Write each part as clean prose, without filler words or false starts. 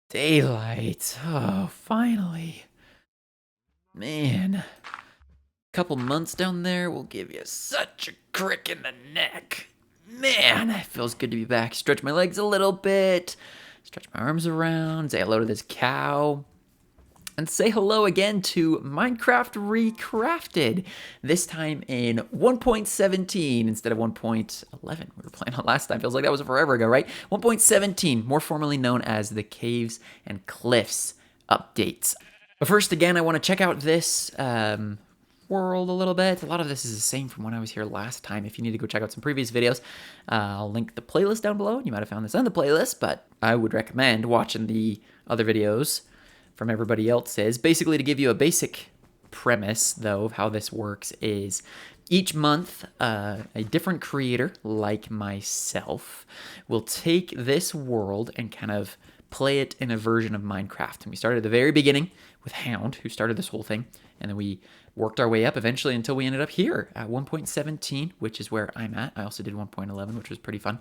Daylight. Oh, finally. Man. Couple months down there will give you such a crick in the neck. Man, it feels good to be back. Stretch my legs a little bit. Stretch my arms around. Say hello to this cow. And say hello again to Minecraft Recrafted. This time in 1.17 instead of 1.11 we were playing on last time. Feels like that was forever ago, right? 1.17, more formally known as the Caves and Cliffs updates. But first, again, I want to check out this world a little bit. A lot of this is the same from when I was here last time. If you need to go check out some previous videos, I'll link the playlist down below. You might have found this on the playlist, but I would recommend watching the other videos from everybody else's. Basically, to give you a basic premise, though, of how this works is each month, a different creator, like myself, will take this world and kind of play it in a version of Minecraft. And we started at the very beginning with Hound, who started this whole thing, and then we worked our way up eventually until we ended up here at 1.17, which is where I'm at. I also did 1.11, which was pretty fun.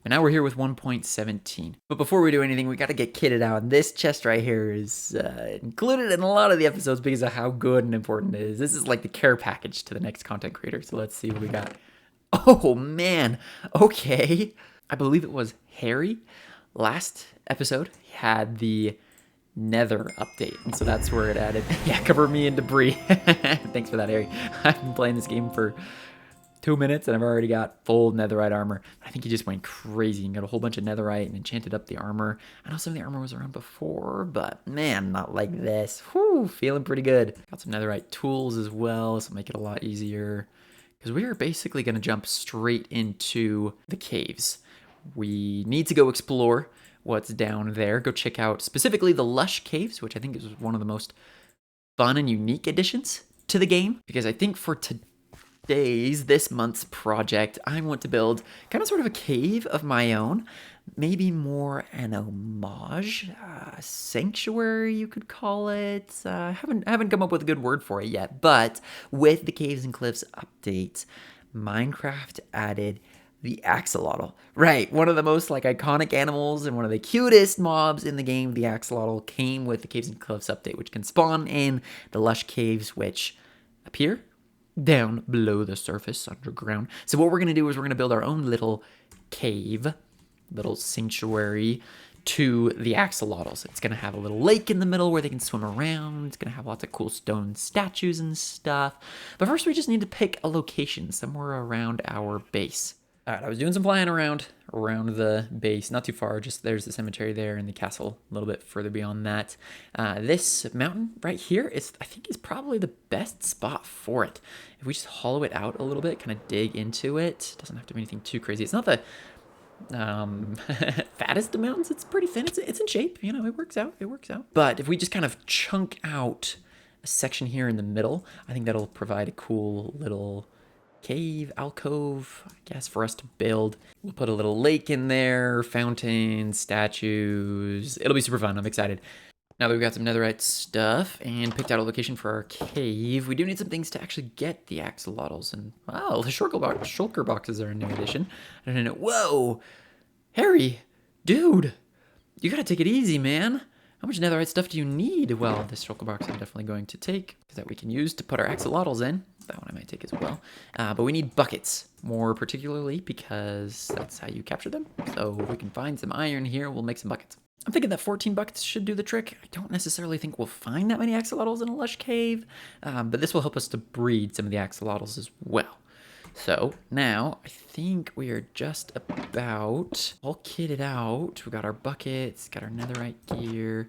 And now we're here with 1.17. But before we do anything, we got to get kitted out. And this chest right here is included in a lot of the episodes because of how good and important it is. This is like the care package to the next content creator. So let's see what we got. Oh, man. Okay. I believe it was Harry. Last episode had the Nether update. And so that's where it added. Yeah, cover me in debris. Thanks for that, Harry. I've been playing this game for 2 minutes and I've already got full netherite armor. I think he just went crazy and got a whole bunch of netherite and enchanted up the armor. I know some of the armor was around before, but man, not like this. Whew, feeling pretty good. Got some netherite tools as well, so make it a lot easier. Because we are basically going to jump straight into the caves. We need to go explore what's down there. Go check out specifically the Lush Caves, which I think is one of the most fun and unique additions to the game. Because I think for this month's project, I want to build kind of sort of a cave of my own, maybe more an homage, sanctuary you could call it. I haven't come up with a good word for it yet, but with the Caves and Cliffs update, Minecraft added the axolotl. Right, one of the most like iconic animals and one of the cutest mobs in the game. The axolotl came with the Caves and Cliffs update, which can spawn in the Lush Caves, which appear down below the surface underground. So what we're going to do is we're going to build our own little cave, little sanctuary to the axolotls. It's going to have a little lake in the middle where they can swim around. It's going to have lots of cool stone statues and stuff. But first we just need to pick a location somewhere around our base. All right, I was doing some flying around the base, not too far, just there's the cemetery there and the castle a little bit further beyond that. This mountain right here I think is probably the best spot for it. If we just hollow it out a little bit, kind of dig into it, doesn't have to be anything too crazy. It's not the fattest of mountains, it's pretty thin, it's in shape, you know, it works out. But if we just kind of chunk out a section here in the middle, I think that'll provide a cool little cave, alcove, I guess, for us to build. We'll put a little lake in there, fountains, statues. It'll be super fun. I'm excited. Now that we've got some netherite stuff and picked out a location for our cave, we do need some things to actually get the axolotls. And wow, the shulker boxes are a new addition. I didn't know. Whoa, Harry, dude, you gotta take it easy, man. How much netherite stuff do you need? Well, this shulker box I'm definitely going to take because that we can use to put our axolotls in. That one I might take as well. But we need buckets, more particularly because that's how you capture them. So if we can find some iron here, we'll make some buckets. I'm thinking that 14 buckets should do the trick. I don't necessarily think we'll find that many axolotls in a lush cave, but this will help us to breed some of the axolotls as well. So now I think we are just about all kitted out. We got our buckets, got our netherite gear,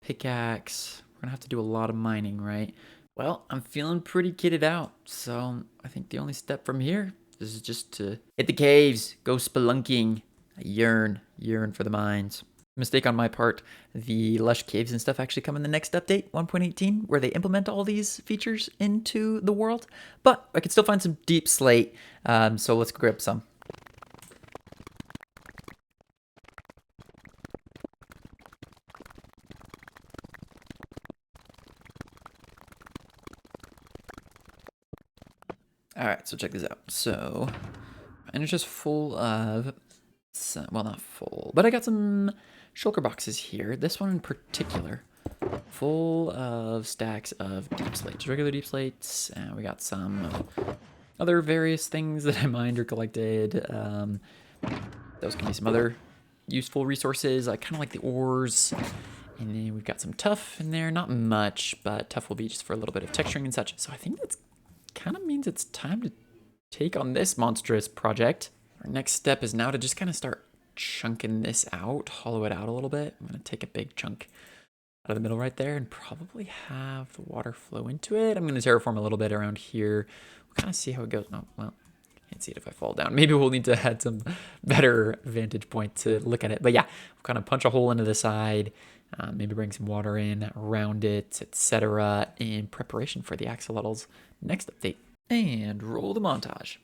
pickaxe. We're gonna have to do a lot of mining, right? Well, I'm feeling pretty kitted out, so I think the only step from here is just to hit the caves, go spelunking. I yearn for the mines. Mistake on my part, the lush caves and stuff actually come in the next update, 1.18, where they implement all these features into the world. But I can still find some deep slate, so let's grab some. All right, so check this out. So And it's just full of, well, not full, but I got some shulker boxes here. This one in particular, full of stacks of deep slates, regular deep slates. And we got some other various things that I mined or collected. Those can be some other useful resources. I kind of like the ores. And then we've got some tuff in there. Not much, but tuff will be just for a little bit of texturing and such. So I think that's kind of means it's time to take on this monstrous project. Our next step is now to just kind of start chunking this out, hollow it out a little bit. I'm going to take a big chunk out of the middle right there and probably have the water flow into it. I'm going to terraform a little bit around here. We'll kind of see how it goes. Oh, well, can't see it if I fall down. Maybe we'll need to add some better vantage point to look at it. But yeah, we'll kind of punch a hole into the side, maybe bring some water in around it, etc. in preparation for the axolotls' next update. And roll the montage.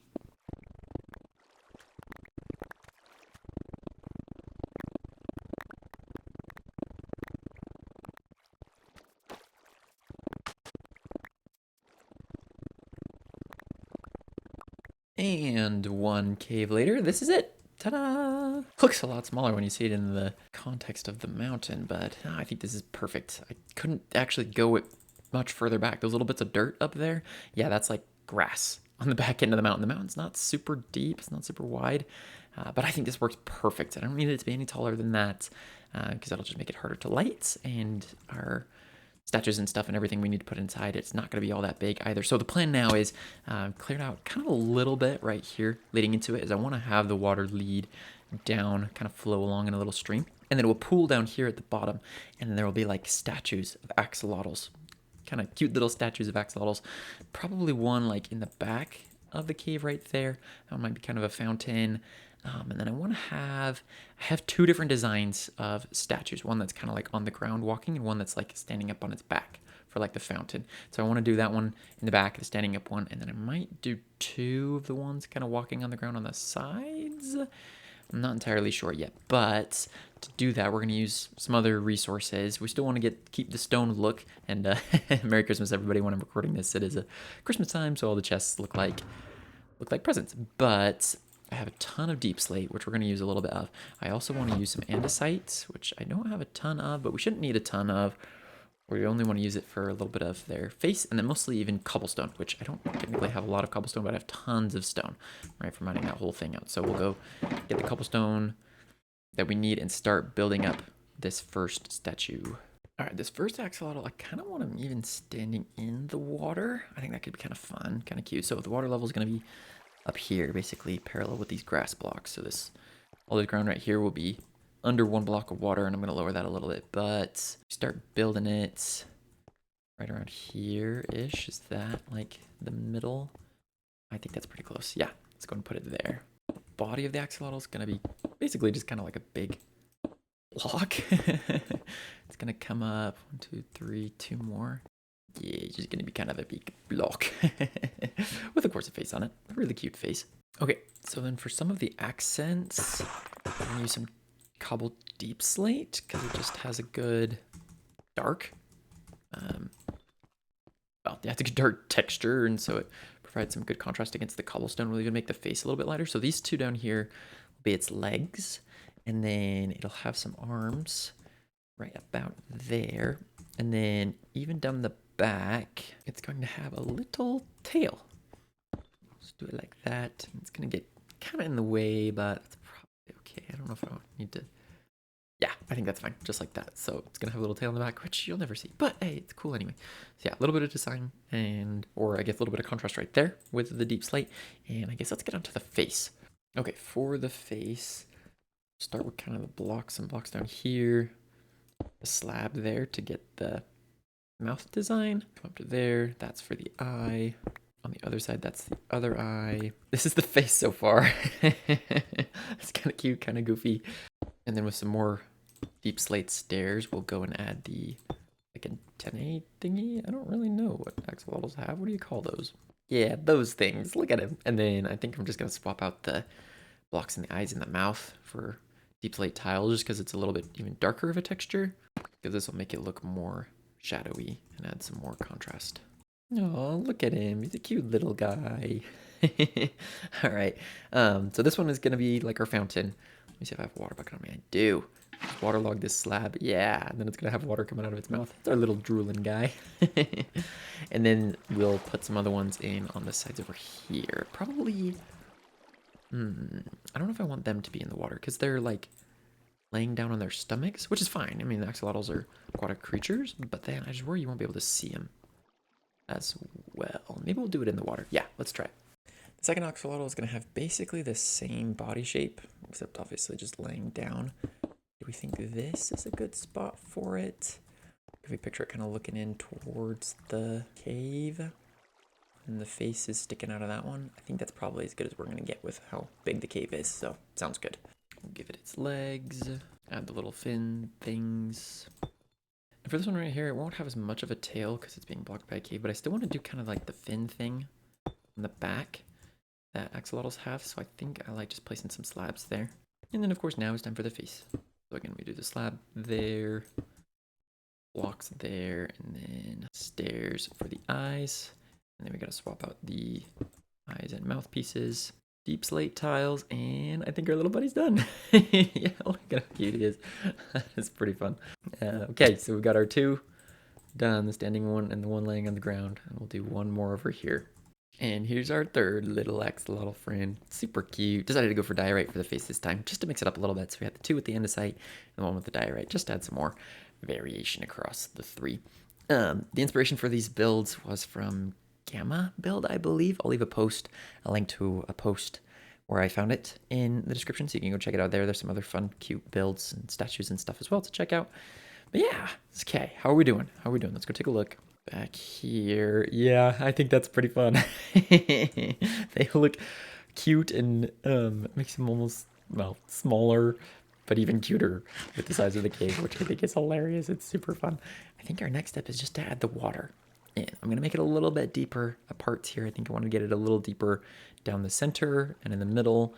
And one cave later, this is it. Ta-da! Looks a lot smaller when you see it in the context of the mountain, but I think this is perfect. I couldn't actually go it much further back. Those little bits of dirt up there, yeah, that's like grass on the back end of the mountain. The mountain's not super deep, it's not super wide, but I think this works perfect. I don't need it to be any taller than that, because that'll just make it harder to light, and our statues and stuff and everything we need to put inside, it's not going to be all that big either. So the plan now is cleared out kind of a little bit right here leading into it, is I want to have the water lead down, kind of flow along in a little stream, and then it will pool down here at the bottom, and then there will be like statues of axolotls, kind of cute little statues of axolotls. Probably one like in the back of the cave right there. That one might be kind of a fountain. And then I have two different designs of statues. One that's kind of like on the ground walking, and one that's like standing up on its back for like the fountain. So I want to do that one in the back, the standing up one, and then I might do two of the ones kind of walking on the ground on the sides. I'm not entirely sure yet, but to do that, we're going to use some other resources. We still want to keep the stone look, and Merry Christmas, everybody. When I'm recording this, it is a Christmas time, so all the chests look like presents. But I have a ton of deep slate, which we're going to use a little bit of. I also want to use some andesite, which I don't have a ton of, but we shouldn't need a ton of. We only want to use it for a little bit of their face, and then mostly even cobblestone, which I don't technically have a lot of cobblestone, but I have tons of stone, right, for mining that whole thing out. So we'll go get the cobblestone that we need and start building up this first statue. All right, this first axolotl, I kind of want him even standing in the water. I think that could be kind of fun, kind of cute. So the water level is going to be up here, basically parallel with these grass blocks. So all this ground right here will be under one block of water, and I'm going to lower that a little bit, but start building it right around here-ish. Is that like the middle? I think that's pretty close. Yeah, let's go and put it there. The body of the axolotl is going to be basically just kind of like a big block. It's going to come up 1, 2, 3, 2 more. Yeah, it's just going to be kind of a big block with, of course, a face on it. A really cute face. Okay, so then for some of the accents, I'm going to use some cobbled deep slate because it just has a good dark, it's a good dark texture, and so it provides some good contrast against the cobblestone. We'll even make the face a little bit lighter. So these two down here will be its legs, and then it'll have some arms right about there, and then even down the back, it's going to have a little tail. Let's do it like that. It's going to get kind of in the way, but it's probably okay. I don't know if I need to. Yeah, I think that's fine, just like that. So it's going to have a little tail in the back, which you'll never see, but hey, it's cool anyway. So yeah, a little bit of design, or I guess a little bit of contrast right there with the deep slate. And I guess let's get onto the face. Okay, for the face, start with kind of the blocks, some blocks down here, the slab there to get the mouth design. Come up to there, that's for the eye. On the other side, that's the other eye. This is the face so far. It's kind of cute, kind of goofy. And then with some more deep slate stairs, we'll go and add the like antennae thingy. I don't really know what axolotls have. What do you call those? Yeah, those things. Look at him. And then I think I'm just going to swap out the blocks in the eyes and the mouth for deep slate tile, just because it's a little bit even darker of a texture, because this will make it look more shadowy and add some more contrast. Oh, look at him. He's a cute little guy. All right. So this one is gonna be like our fountain. Let me see if I have a water bucket on me. I do. Waterlog this slab. Yeah, and then it's gonna have water coming out of its mouth. It's our little drooling guy. And then we'll put some other ones in on the sides over here. Probably. I don't know if I want them to be in the water because they're like laying down on their stomachs, which is fine. I mean, the axolotls are aquatic creatures, but then I just worry you won't be able to see them as well. Maybe we'll do it in the water. Yeah, let's try it. The second axolotl is going to have basically the same body shape, except obviously just laying down. Do we think this is a good spot for it? If we picture it kind of looking in towards the cave, and the face is sticking out of that one, I think that's probably as good as we're going to get with how big the cave is, so sounds good. We'll give it its legs, add the little fin things. And for this one right here, it won't have as much of a tail because it's being blocked by a cave, but I still want to do kind of like the fin thing on the back that axolotls have, so I think I like just placing some slabs there. And then of course now it's time for the face. So again, we do the slab there, blocks there, and then stairs for the eyes. And then we gotta swap out the eyes and mouth pieces. Deep slate tiles, and I think our little buddy's done. Yeah, look at how cute he is. It's pretty fun. Okay, so we've got our two done, the standing one and the one laying on the ground. And we'll do one more over here. And here's our third little axolotl friend. Super cute. Decided to go for diorite for the face this time, just to mix it up a little bit. So we had the two with the andesite and the one with the diorite, just to add some more variation across the three. The inspiration for these builds was from Gamma build, I believe. I'll leave a link to a post where I found it in the description, so you can go check it out there. There's some other fun, cute builds and statues and stuff as well to check out. But yeah, okay, how are we doing? Let's go take a look. Back here, yeah, I think that's pretty fun. They look cute and makes them almost, well, smaller, but even cuter with the size of the cave, which I think is hilarious. It's super fun. I think our next step is just to add the water. And I'm gonna make it a little bit deeper apart here. I think I want to get it a little deeper down the center and in the middle,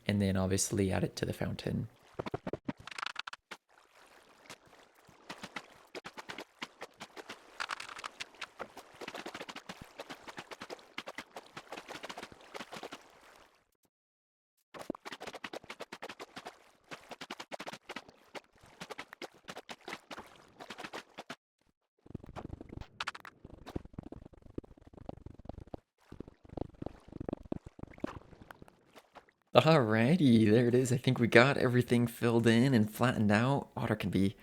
and then obviously add it to the fountain. Alrighty, there it is. I think we got everything filled in and flattened out. Water can be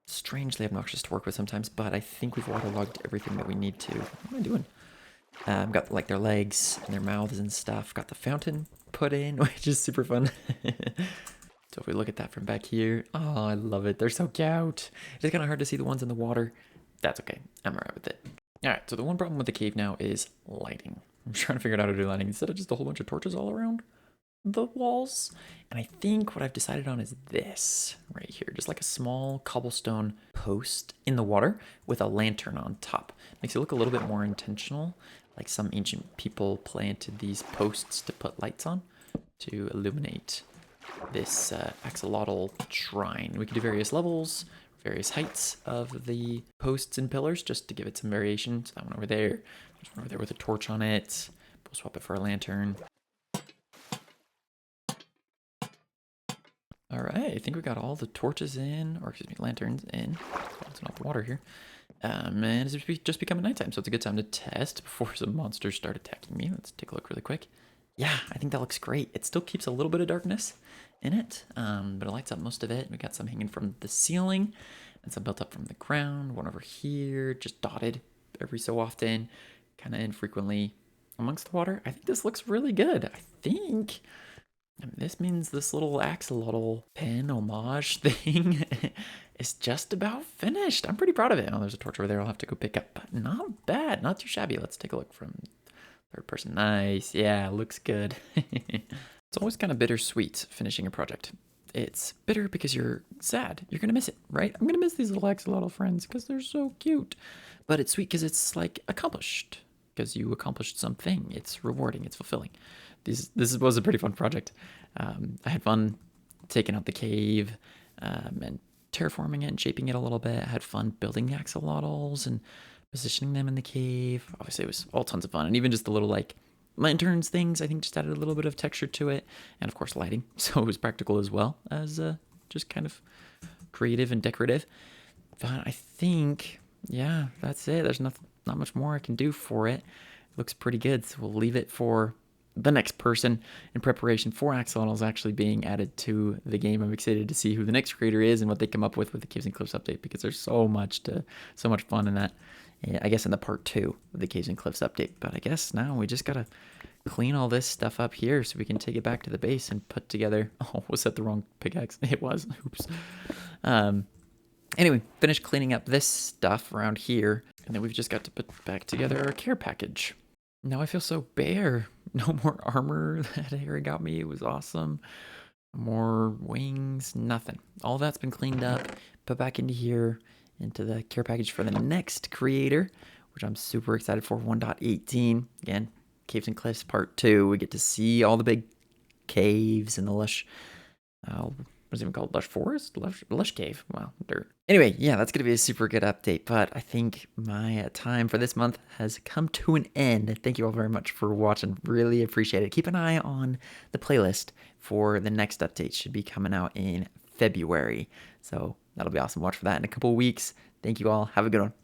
strangely obnoxious to work with sometimes, but I think we've waterlogged everything that we need to. What am I doing? Got like their legs and their mouths and stuff. Got the fountain put in, which is super fun. So if we look at that from back here, oh, I love it. They're so cute. It's kind of hard to see the ones in the water. That's okay. I'm alright with it. Alright, so the one problem with the cave now is lighting. I'm trying to figure out how to do lighting instead of just a whole bunch of torches all around the walls. And I think what I've decided on is this right here, just like a small cobblestone post in the water with a lantern on top. Makes it look a little bit more intentional, like some ancient people planted these posts to put lights on to illuminate this axolotl shrine. We could do various levels, various heights of the posts and pillars just to give it some variation. So that one over there, there's one over there with a torch on it. We'll swap it for a lantern. All right, I think we got all the torches in, or excuse me, lanterns in. It's not the water here. And it's just becoming nighttime, so it's a good time to test before some monsters start attacking me. Let's take a look really quick. Yeah, I think that looks great. It still keeps a little bit of darkness in it, but it lights up most of it. We got some hanging from the ceiling and some built up from the ground. One over here, just dotted every so often, kind of infrequently amongst the water. I think this looks really good. I think... And this means this little axolotl pen homage thing is just about finished. I'm pretty proud of it. Oh, there's a torch over there I'll have to go pick up, but not bad, not too shabby. Let's take a look from third person. Nice, yeah, looks good. It's always kind of bittersweet finishing a project. It's bitter because you're sad. You're gonna miss it, right? I'm gonna miss these little axolotl friends because they're so cute. But it's sweet because it's like accomplished, because you accomplished something. It's rewarding, it's fulfilling. This was a pretty fun project. I had fun taking out the cave and terraforming it and shaping it a little bit. I had fun building the axolotls and positioning them in the cave. Obviously, it was all tons of fun. And even just the little like lanterns things, I think, just added a little bit of texture to it, and of course lighting, so it was practical as well as just kind of creative and decorative. But I think, yeah, that's it. There's not much more I can do for it. It looks pretty good, so we'll leave it for the next person in preparation for Axolotls actually being added to the game. I'm excited to see who the next creator is and what they come up with the Caves and Cliffs update, because there's so much fun in that. I guess in the part 2 of the Caves and Cliffs update. But I guess now we just gotta clean all this stuff up here so we can take it back to the base and put together. Oh, was that the wrong pickaxe? It was. Oops. Anyway, finish cleaning up this stuff around here, and then we've just got to put back together our care package. Now I feel so bare. No more armor that Harry got me. It was awesome. More wings, nothing. All that's been cleaned up, put back into here, into the care package for the next creator, which I'm super excited for, 1.18. Again, Caves and Cliffs Part 2. We get to see all the big caves and the lush, what's it even called? Lush forest? Lush cave. Wow, dirt. Anyway, yeah, that's going to be a super good update, but I think my time for this month has come to an end. Thank you all very much for watching. Really appreciate it. Keep an eye on the playlist for the next update. Should be coming out in February. So that'll be awesome. Watch for that in a couple of weeks. Thank you all. Have a good one.